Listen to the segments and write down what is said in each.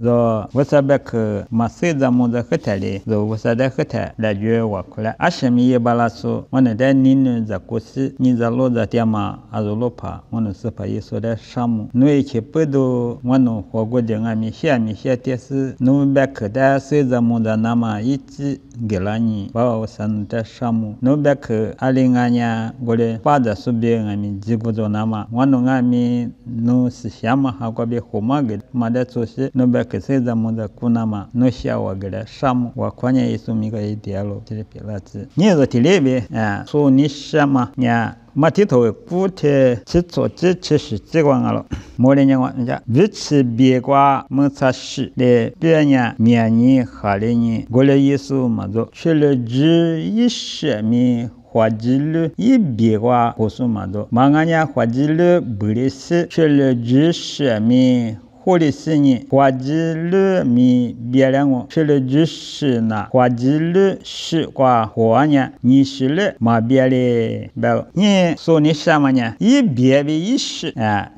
ro wasabek maseza muda khatale ro wasada khata la jwe wakula ashami yebalaso wana da nin za kosi ni za lo za tiama azolopa wana sapa yeso da shamu no yake pedo wana hogode ngami hia tesi no bek da seza muda nama ichi gelani ba wasan da shamu no bek alinganya gole pada subye ngami jibuzo nama wana ngami no sishama hakwabe homage mada tsoshi no bek seza muda kunama no shia wagala shamu wakwanya yesu miga idealo telepelati nyezo tilebe so nishama nya matito kute chitso chichi chigwangalo molenyangwa nja vichi biegwa mutsashi de bianya miani khaleni gole yesu mazo chele ji yishami Huajilu yi biegwa kosumado manganya huajilu burisi chele ji shami Holy Sini, Huajilu mi bialango, chile jushi na Huajilu shi kwa huanya, ni shile ma biale bel. Ni so ni shamanya, yi biabe yishi,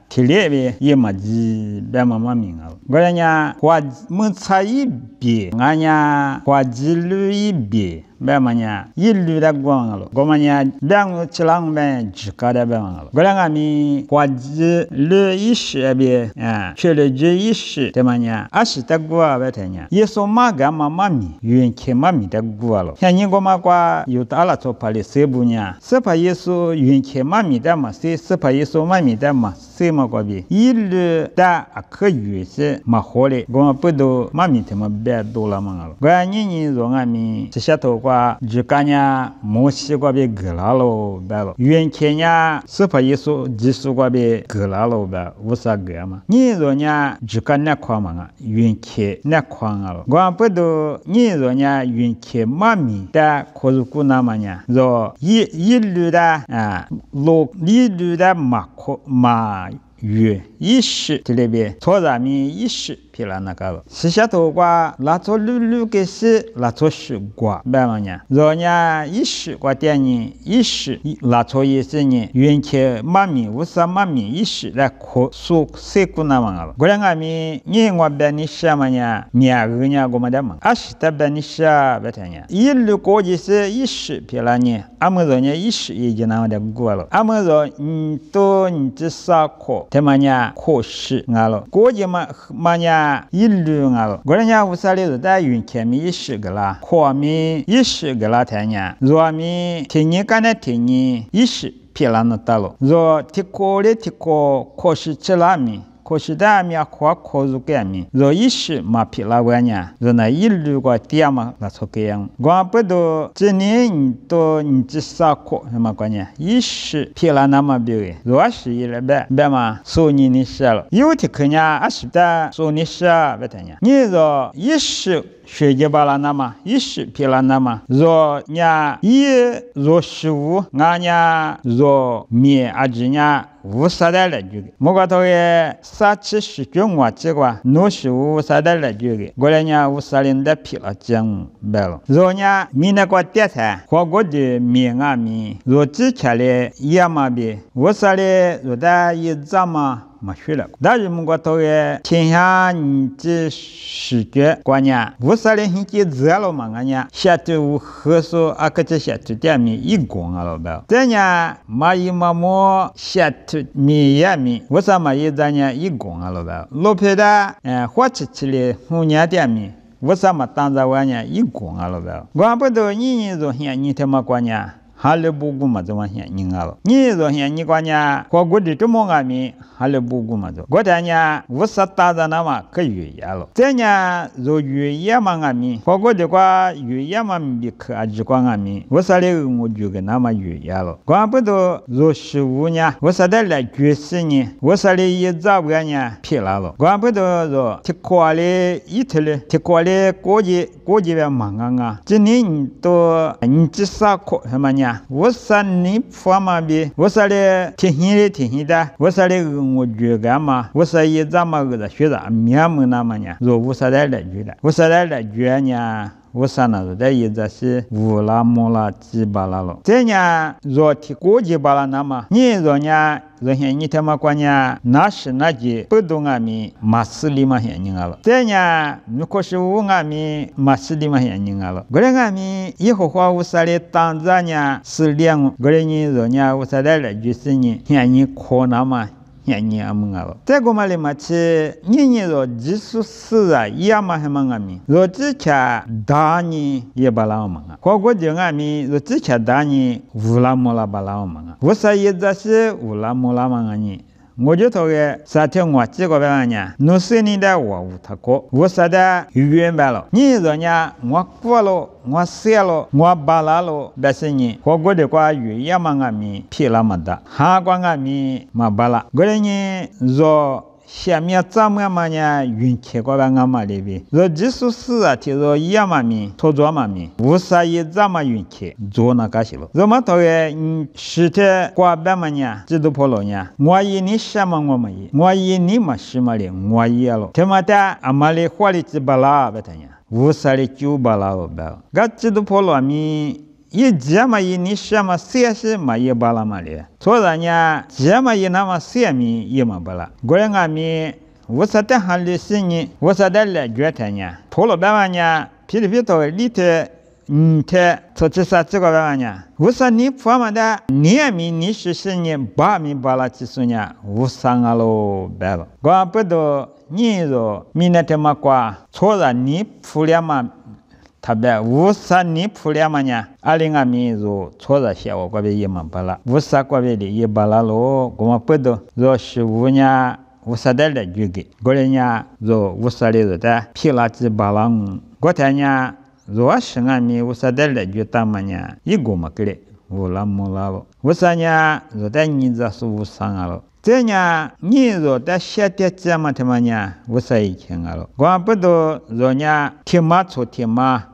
tilebe yi maji bema maminga. Golanya mutsa yi bie, nganya Huajilu yi bie. Bemanya yilu da gwangalo gomanya dang chilang ben jikada bemangalo golanga mi kwaji le ishebe chele je ishi temanya ashita gwa betenya yeso maga mami yunke mami da gwalo yanyi goma kwa yutala to pale sebunya sepa yeso yunke mami da ma sepa yeso mami da ma sema kwabi yilu da akayu se mahole goma pedo mami tema be dola mangalo ganyi zonga mi tishato kwa jikanya moshi kwa be gelalo balo yuen kenya sepa yeso jisu kwa be gelalo ba wusa gama ni zonya jikanya kwa manga yuen ke na kwa ngalo gwa pedo ni zonya yuen ke mami da kozuku namanya zo yilu da lo yilu da ma yue ishi tilebe tozami ishi pilanakalo shishato kwa lato lulu kesi lato shi gwa bamanya zonya ishi kwa tianyi ishi lato yesenye yuenke mami usa mami ishi la ko su seku namangalo golenga mi nyengwa banisha manya miagunya gomadama ashita banisha betanya yilu ko jese ishi pilanye amazonya ishi yejina da gwalo amazo nto ntisako temanya koshi ngalo koje manya yilu ngalo gorenya usale da yunkemi ishigala komi ishigala tanya zoami tinyi kana tinyi ishi pilana talo zo tikole tiko koshi chilami koshidami akwa kozukemi zo ishi mapilawanya zo na yilu kwa tiama la sokeyang gwa pedo jini to njisako hemakwanya ishi pilana mabiwe zo ashi yilebe bema so ni shalo yuti kenya ashita so ni sha betanya ni zo ishi shege bala nama ishi pila nama zo nya ye zo shivu nganya zo mie ajinya wusadala juge mogatoye sachi shikyongwa chegwa no shivu wusadala juge golenya wusalinda pila jang belo zo nya mina kwa teta kwa gode mie ngami zo chichale yamabe wusale zo da yizama mashula daji mungo toye tinya nti shike kwanya wusale hinki zalo manganya shatu khuso akache shatu tiami igongalo ba tenya mayimamo shatu miyami wusama yidanya igongalo ba lopeda hwachichile hunya tiami wusama tanza wanya igongalo ba gwampodo nyinyi zo hya nyitema kwanya halebugu mazoma hya nyingalo nyizo hya nyikwanya kwa gudi tumongami halebugu mazo godanya wusata nama kayu yalo tenya zo yu yamangami kwa gudi kwa yu yamambik ajikwangami wusale ngujuge nama yu yalo kwa pedo zo shiwunya wusadala gyesinyi wusale yezabwanya pilalo kwa pedo zo tikwale itele tikwale koji be manganga jini to ntisako hemanya wasani fama bi wasale tinhida wasale ngojugama wasaye zama ga shida miyamu namanya zo wasale da juda wasale da juanya 为啥呢？在一直是乌拉木拉吉巴拉了。这样若提过吉巴拉那么，你若呢？人家你他妈管呀，那是那几不懂阿米马斯里嘛些人了。这样如果是我阿米马斯里嘛些人了，个人阿米以后话我啥哩当着呢是两个人你若呢我啥来了就是呢，像你可那么。你阿蒙了，这个嘛哩嘛是，你若技术是啊，也嘛还蛮阿米，若之前打你也巴拉蒙啊，或者就阿米若之前打你乌拉木拉巴拉蒙啊，我啥也只是乌拉木拉蒙啊你。我就头个啥天我几个办呢？农村里的我无他过，我啥的远办了。你说呢？我过了，我写了，我巴拉了，但是呢，我过的话远也嘛阿米皮那么大，哈过阿米嘛巴拉。个人呢说。下面怎么嘛呢？运气过来俺嘛里边，若技术是啊，提若也嘛咪，操作嘛咪，无啥也怎么运气做那个些了。若么头个，实体过百嘛呢，几多破了呢？我以你什么我没，我以你嘛什么哩，我也了。他妈的，俺嘛哩花哩几巴拉不得呢？无啥哩九巴拉了吧？个几多破了咪？一节嘛一你什么写是嘛也巴拉嘛哩，所以呢，节嘛一那么写米也嘛巴拉。个人阿米，我啥的还历史呢？我啥的来觉得呢？破了百万呢，皮里皮头里头，出去啥这个百万呢？我啥你破嘛的，你米你是呢，把米巴拉技术呢，我啥个喽白了。我不都你说米那天嘛瓜，错了你破了嘛？他别无啥你铺了嘛呢？阿里阿米若错了些我这边也蛮巴拉，无啥这边的也巴拉咯。我们不懂，若是无呢，无啥的来举个，个人呢若无啥的若的皮拉子巴拉，我天呢若是阿米无啥的来举他嘛呢？一个嘛个嘞，无拉木拉咯。无啥呢？若的你这是无啥啊咯？这呢，你若在写的这么他妈呢，无啥以前啊咯。我不懂，若呢天马出天马。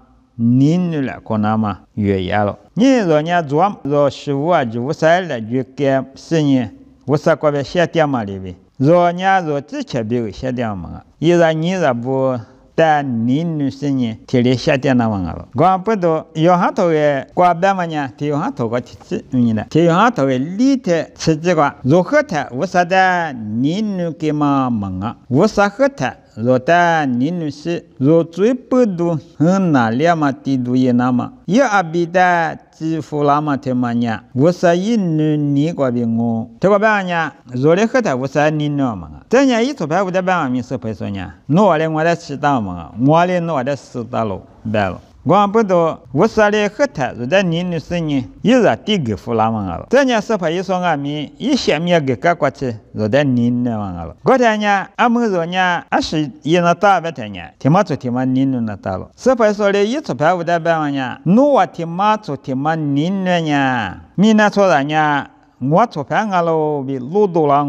你了可能嘛越野了，你若呢做若是我就无啥了就给是呢，无啥个别写点嘛里边，若呢若之前别个写点嘛，依然你若不但你女是呢，贴里写点那嘛了，我不懂有哈头个挂边嘛呢，贴有哈头个贴纸你呢，贴有哈头个里头吃这个，若和他无啥的你女给嘛忙啊，无啥和他。若但你女是若最不多很哪两嘛地度也那么也阿比的支付那么他妈呢我是一女你个边我这个边呢若的和他我是你女嘛这呢一撮牌我的边面是配说呢我的我的知道嘛我的我的知道了白了我不懂，我啥哩和他，若在你女生呢，一日第个付拉嘛了。这呢是怕一说阿米，一下面给搞过去，若在你女嘛了。过天呢，阿们说呢，阿是一那大白天呢，天马做天马你女那大了。是怕说哩一撮牌我的白嘛呢，我天马做天马你女呢，米那错了呢。我做饭啊喽，比路多啦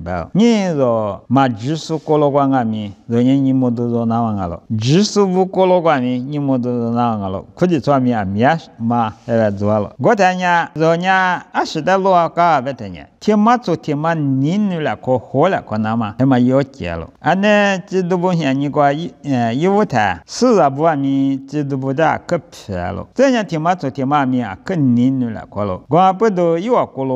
吧。你说嘛，技术过了关啊咪，人家你么都说那玩意了。技术不过了关咪，你么都说那玩意了。估计做米啊米啊嘛，来做了。我天呀，人家啊是在路啊搞不天呀，天马做天马，你女了可好了可那嘛，他妈要结了。啊那这都不像你个一五台，是啊不啊咪，这都不大可皮了。这样天马做天马咪啊，可你女了可了。我不都有啊过了。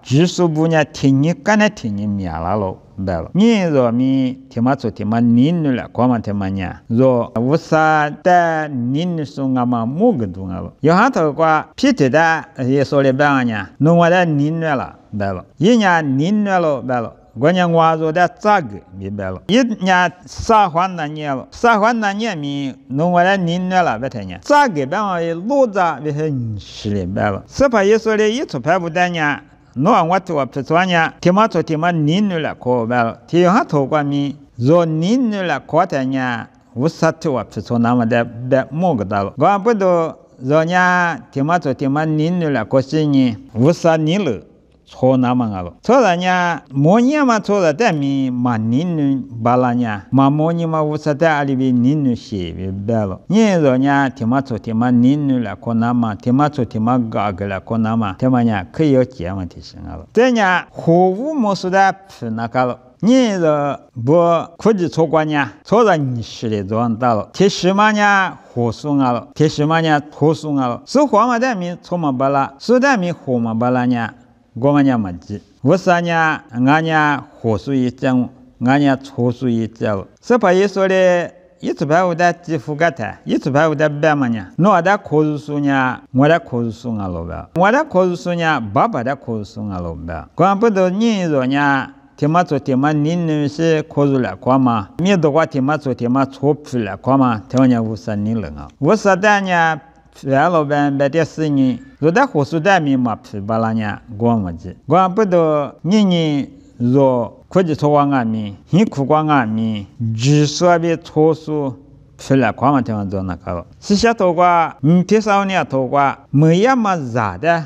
技术不呢，听你干的听你灭了喽，白了。你若咪听嘛做听嘛，你女了，光嘛听嘛呢？若无啥的，你女说俺嘛某个东了。有哈头个皮头的也说的白呢，弄我的你女了，白了。一年你女了，白了。我年我做的咋个明白了？一年撒欢那年了，撒欢那年咪弄我的你女了，白天呢？咋个白我路子别很实的白了。是怕一说的一出牌不得呢？侬我做不错呢，天马做天马你女了可白了。天下头过咪，若你女了可的呢，我啥做不错那么的白某个大了。我不都若呢天马做天马你女了可是呢，我啥你了。错那么个了，错了呢，莫年嘛错了，但咪嘛你女巴拉呢，嘛莫年嘛无啥在阿里边你女些别白了。你说呢，天嘛错天嘛你女了可那么，天嘛错天嘛嘎个了可那么，天嘛呢可以有这样提醒了。这呢，货物莫说的是那个了。你的不估计错过呢，错了你是的装到了，提什么呢？火速了，提什么呢？火速了，是火嘛的米错嘛不啦，是的米火嘛不啦呢？我们家没记，为啥呢？俺家火速一讲，俺家错速一讲，是怕一说的。一次拍我的几副个台，一次拍我的白嘛呢？我的考试书呢？我的考试书啊老白，我的考试书呢？爸爸的考试书啊老白。光不到你说呢？天嘛做天嘛，你那是考试来考嘛？你的话天嘛做天嘛错批来考嘛？台湾人50年了啊，50代呢？原老板白的4年，若在考试代面嘛批巴拉呢？我没记，光不到你若。估计错过俺们，你苦过俺们，据说比错数出来看嘛，台湾做那个，是下头瓜，提少年头瓜，没也没啥的，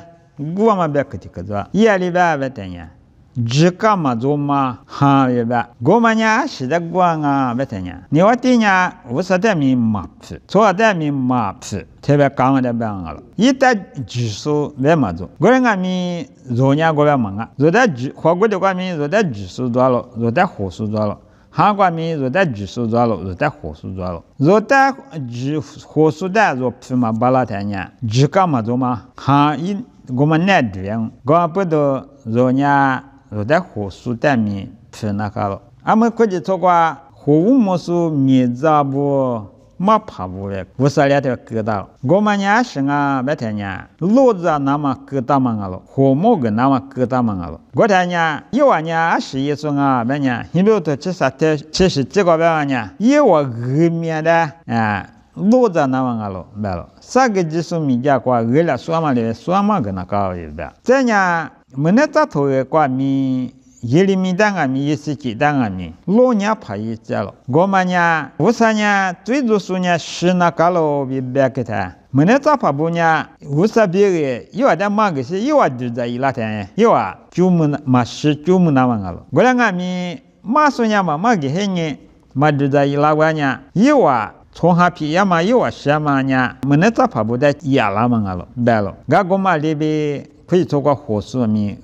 我们别个这个做，夜里边别等呀，只干嘛做嘛，哈也别，我们呢是在光啊，别等呀，你话对呢，50代面马批，错代面马批。特别刚的办了，一旦技术别么做，我人俺们昨年过来忙啊，若在技，华国的官民若在技术做了，若在火速做了，韩国民若在技术做了，若在火速做了，若在技火速的若批嘛巴拉台呢，技干嘛做嘛？哈一我们难这样，我不都若呢若在火速的面批那个了，俺们估计做过货物模式面子不？没怕不嘞，不是两条疙瘩。我们家是啊，白天呢，骡子那么疙瘩嘛了，火木个那么疙瘩嘛了。我天呢，一万年是一种啊，白年，你比如说70几个白年，一万后面的骡子那么了，白了。三个技术米家瓜，二了说嘛的，说嘛个那个一白。这呢，没那咋头的瓜米。一厘米单个米，一世纪单个米，老年怕一家了。我们呢，50年最多数呢是那个了，比别个他。没那咋怕不呢？50别个，一万的马个是一万就在一拉天，一万就没那么个了。我两个米马数呢嘛，马个黑呢，马就在一拉关呢，一万。从下皮也嘛，一万10万呢，没那咋怕不在一拉嘛个了，白了。我嘛里边。可以做个火速面，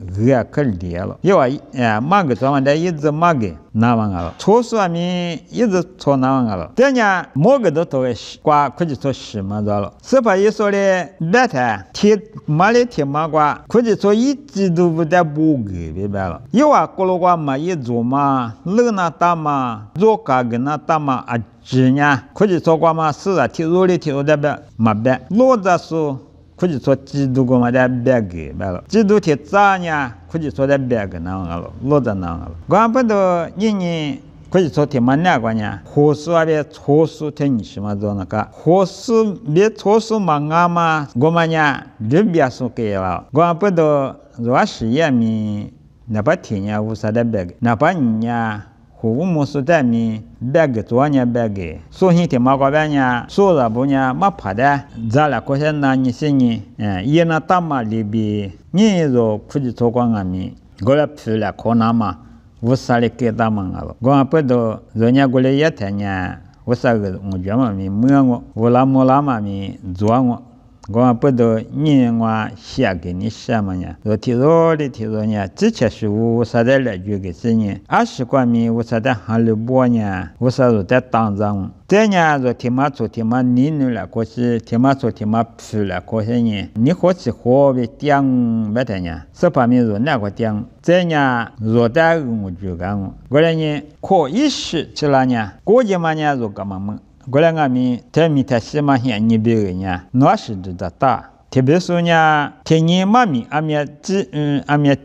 可裂了。因为马个做完的一直马个那玩意了，错速面一直错那玩意了。这呢，某个都做瓜可以做10嘛着了。是把一说的白菜贴马里贴马瓜，可以做1季度不得不给明白了。因为过了瓜嘛一做嘛，冷那大嘛，做嘎个那大嘛啊，这呢可以做瓜嘛是啊，贴肉里贴肉的白嘛白，骡子说。可以说季度个嘛的别个白了，季度贴咋呢？可以说的别个那个了，老在那个了。我不都你可以说贴嘛那个呢？火速啊别错速贴你什么做那个？火速别错速嘛俺嘛，我们呢就别说给了。我不都若是也米，哪怕贴呢无啥的别个，哪怕你呢。货物模式在面别个做呢别个，所以天马高边呢，说了不呢，没怕的，咱俩过些那你些呢，也那大马里边，你若可以做光俺们，过来批了可能嘛，无啥的给他们了，我不都人家过来也谈呢，无啥个我觉嘛咪摸我，我拉摸拉嘛咪做我。我不都你我写给你什么呢？我提着呢，之前是我啥的来句个是呢，20块米我啥的还了包呢？我啥都在当上。这呢，我天马做天马你了，可是天马做天马批了，可是呢，你好吃好别点别的呢，这方面做那个点。这呢，做的我就干我来呢，可以是起来呢，过节嘛呢做干嘛么？过来俺们在米他西嘛县你别个呢，那是知道大。特别说呢，天你妈咪阿面阿面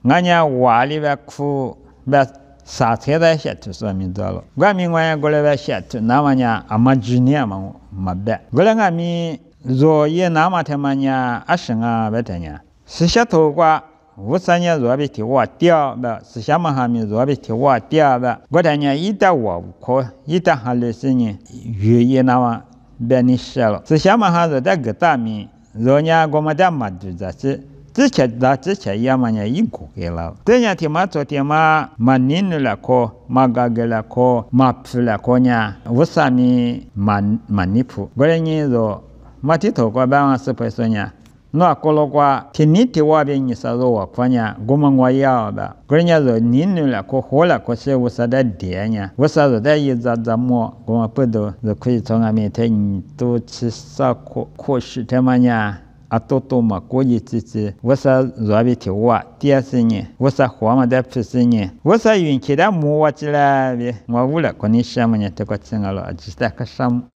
俺家娃里边苦把啥菜在下头上面做了。俺们我过来边下头那么呢，阿妈几年嘛没办。过来俺们若也那么他们呢，阿生啊别的呢，是下头瓜。53年若被提我掉吧，是下面下面若被提我掉吧，我谈呢一旦我不可，一旦还类似呢，越野那么别你写了，是下面还是在个大面，若呢我们在马就这是，之前也嘛呢一个给了，这呢天嘛昨天嘛马年了可，马个个了可，马皮了可呢，53年马尼普，我呢若马提头个办法是不是呢？ no kolo kwa tiniti wa be ni sa zo wa kwanya goma ngwa ya ba grenya zo ni nu la ko hola ko se wo sa da de nya wo sa zo da yi za mo goma pedo zo khui chonga me te ni to chi sa ko shi te ma nya atoto ma ko yi chi wo sa zo bi ti wa tia se ni wo sa hwa ma da phi se ni wo sa yun ki da mo wa chi la be ngwa wu la ko ni sha ma nya te ko chenga lo a ji ta ka sham